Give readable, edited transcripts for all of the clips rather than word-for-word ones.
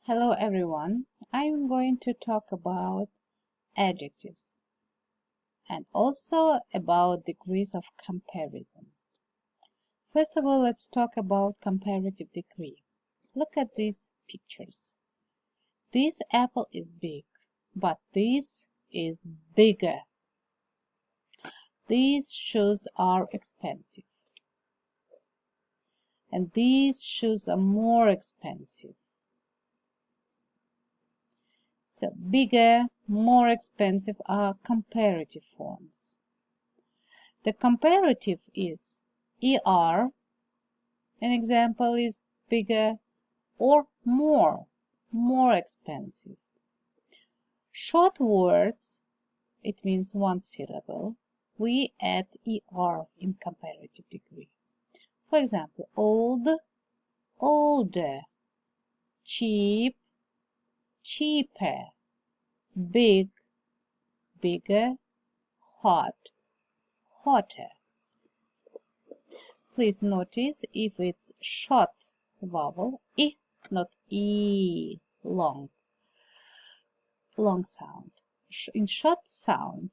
Hello everyone, I'm going to talk about adjectives and also about degrees of comparison. First of all, let's talk about comparative degree. Look at these pictures. This apple is big, but this is bigger. These shoes are expensive, and these shoes are more expensive. So bigger, more expensive are comparative forms. The comparative is ER. An example is bigger or more expensive. Short words, it means one syllable, we add ER in comparative degree. For example, old, older, cheap, cheaper, big, bigger, hot, hotter. Please notice if it's short vowel, I, not E, long sound. In short sound,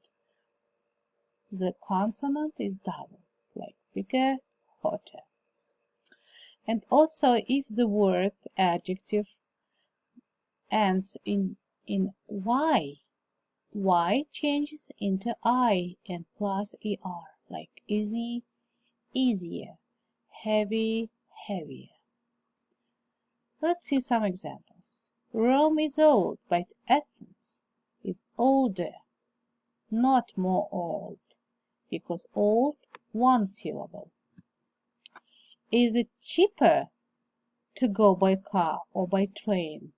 the consonant is double, like bigger, hotter. And also if the word adjective ends in Y, Y changes into I and plus ER, like easy, easier, heavy, heavier. Let's see some examples. Rome is old, but Athens is older, not more old, because old, one syllable. Is it cheaper to go by car or by train?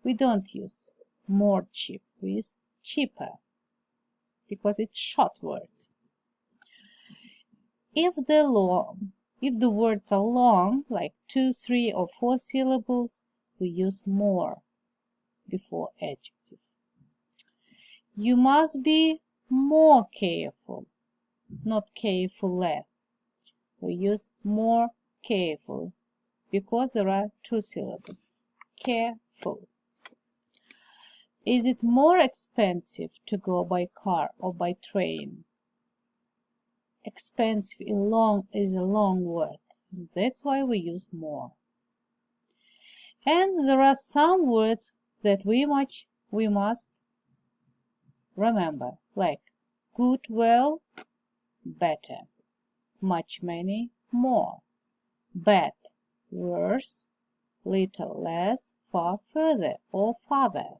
We don't use more cheap, we use cheaper, because it's short word. If the words are long, like 2, 3, or 4 syllables, we use more before adjective. You must be more careful, not carefuller. We use more careful because there are 2 syllables. Careful. Is it more expensive to go by car or by train? Expensive is a long word. That's why we use more. And there are some words that we must remember, like good, well, better, much, many, more, bad, worse, little, less, far, further, or farther.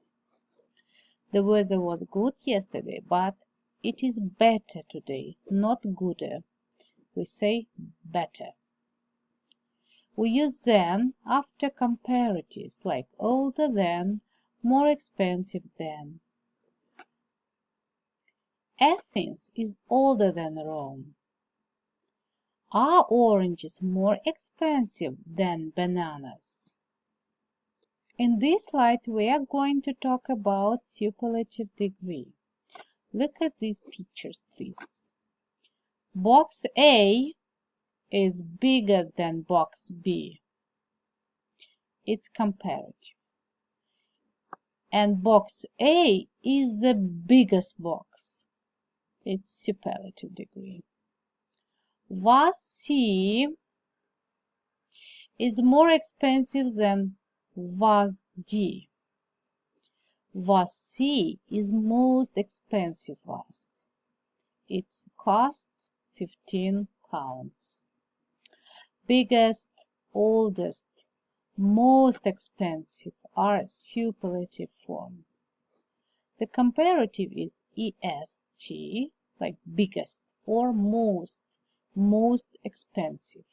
The weather was good yesterday, but it is better today, not gooder. We say better. We use than after comparatives, like older than, more expensive than. Athens is older than Rome. Are oranges more expensive than bananas? In this slide, we are going to talk about superlative degree. Look at these pictures, please. Box A is bigger than box B. It's comparative. And box A is the biggest box. It's superlative degree. Vase C is more expensive than vase D. Vase C is most expensive vase. It costs 15 pounds. Biggest, oldest, most expensive are superlative form. The comparative is EST, like biggest, or most expensive.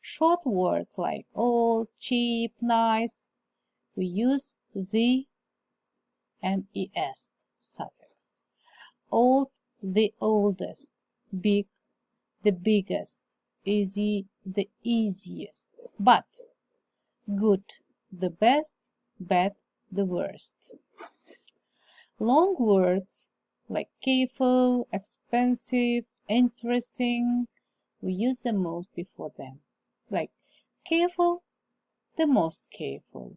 Short words like old, cheap, nice, we use the and est suffix. Old, the oldest, big, the biggest, easy, the easiest, but good, the best, bad, the worst. Long words like careful, expensive, interesting, we use the most before them. Like careful, the most careful.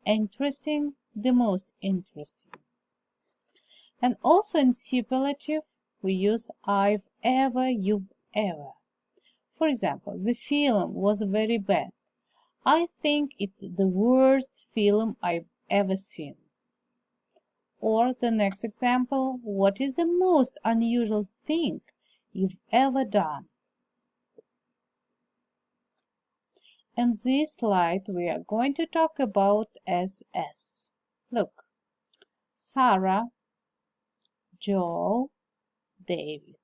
interesting, the most interesting. And also in superlative, we use I've ever, you've ever. For example, the film was very bad. I think it's the worst film I've ever seen. Or the next example, what is the most unusual thing you've ever done? In this slide, we are going to talk about SS. Look, Sarah, Joe, David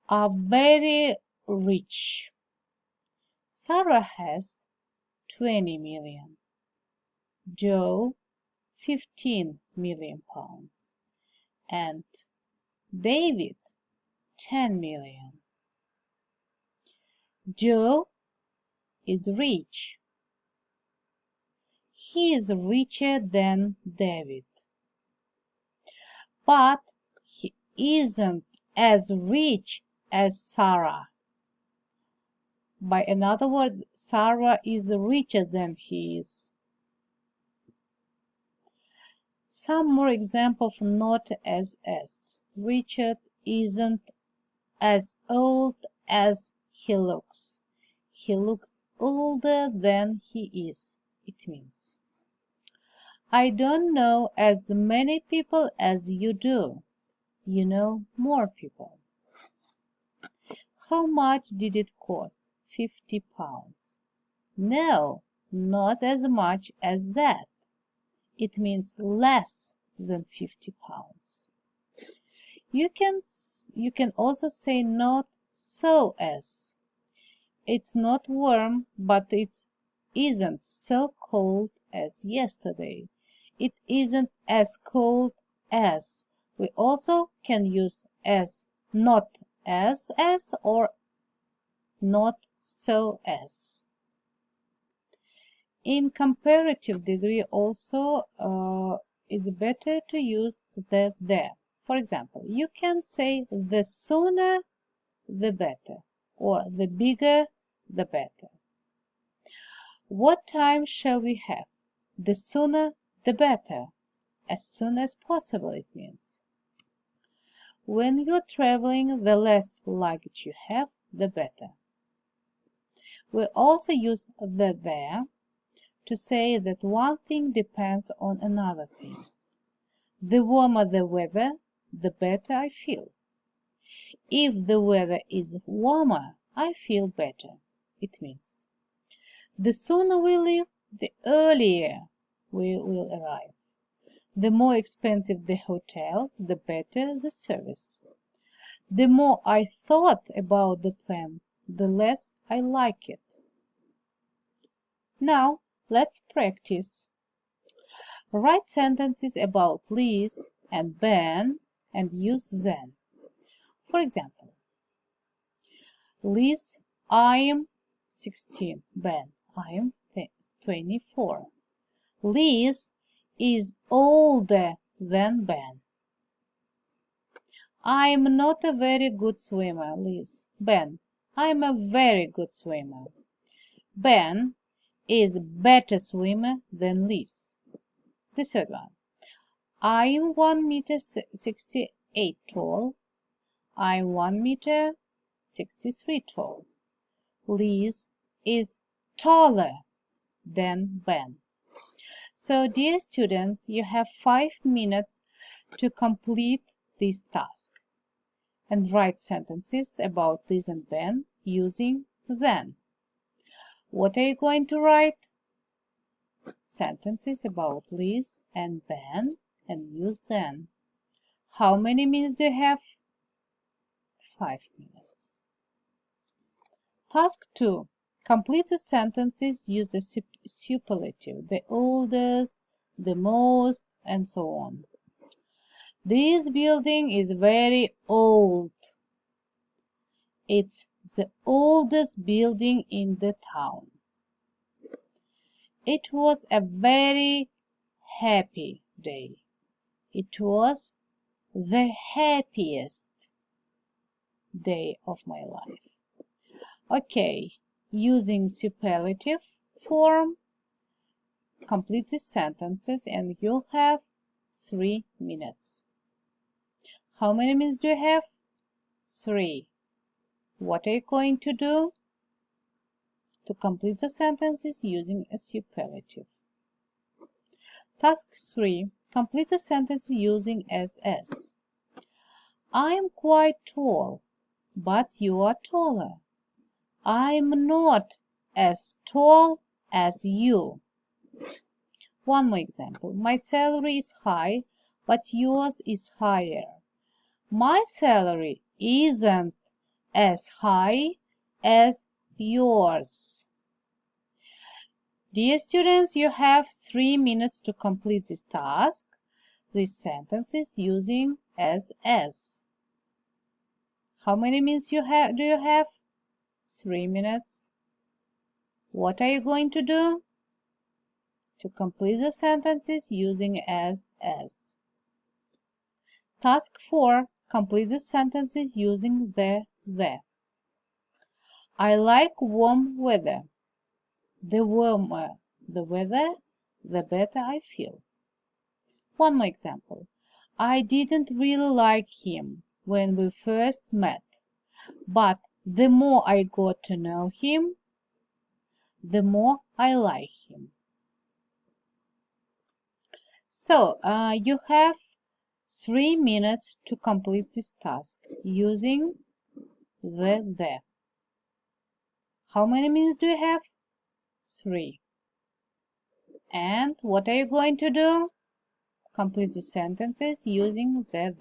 are very rich. Sarah has 20 million. Joe, 15 million pounds. And David, 10 million. Joe is rich. He is richer than David. But he isn't as rich as Sarah. By another word, Sarah is richer than he is. Some more examples of not as. Richard isn't as old as he looks. He looks older than he is. It means, I don't know as many people as you do. You know more people. How much did it cost? 50 pounds. No, not as much as that. It means less than 50 pounds. You can also say not so as. It's not warm, but it isn't so cold as yesterday. It isn't as cold as. We also can use as, not as or not so as. In comparative degree also, it's better to use the there. For example, you can say the sooner the better, or the bigger the better. What time shall we have? The sooner the better. As soon as possible, it means. When you're traveling, the less luggage you have, the better. We also use the there to say that one thing depends on another thing. The warmer the weather, the better I feel. If the weather is warmer, I feel better. It means, the sooner we leave, the earlier we will arrive. The more expensive the hotel, the better the service. The more I thought about the plan, the less I like it. Now, let's practice. Write sentences about Liz and Ben and use then. For example, Liz, I am 16. Ben, I am 24. Liz is older than Ben. I am not a very good swimmer, Liz. Ben, I am a very good swimmer. Ben is a better swimmer than Liz. The third one. I am 1 meter 68 tall. I am 1 meter 63 tall. Liz is taller than Ben. So, dear students, you have 5 minutes to complete this task and write sentences about Liz and Ben using then. What are you going to write? Sentences about Liz and Ben and use then. How many minutes do you have? 5 minutes. Task 2. Complete the sentences, use the superlative, the oldest, the most, and so on. This building is very old. It's the oldest building in the town. It was a very happy day. It was the happiest day of my life. Okay, using superlative form, complete these sentences and you'll have 3 minutes. How many minutes do you have? 3. What are you going to do? To complete the sentences using a superlative. Task 3. Complete the sentence using as. I am quite tall, but you are taller. I am not as tall as you. One more example. My salary is high, but yours is higher. My salary isn't as high as yours. Dear students, you have 3 minutes to complete this task, these sentences using as. How many minutes do you have? 3 minutes. What are you going to do? To complete the sentences using as. Task 4. Complete the sentences using the. I like warm weather. The warmer the weather, the better I feel. One more example. I didn't really like him when we first met, but the more I got to know him, the more I like him. So, you have 3 minutes to complete this task using the. How many minutes do you have? 3. And what are you going to do? Complete the sentences using the.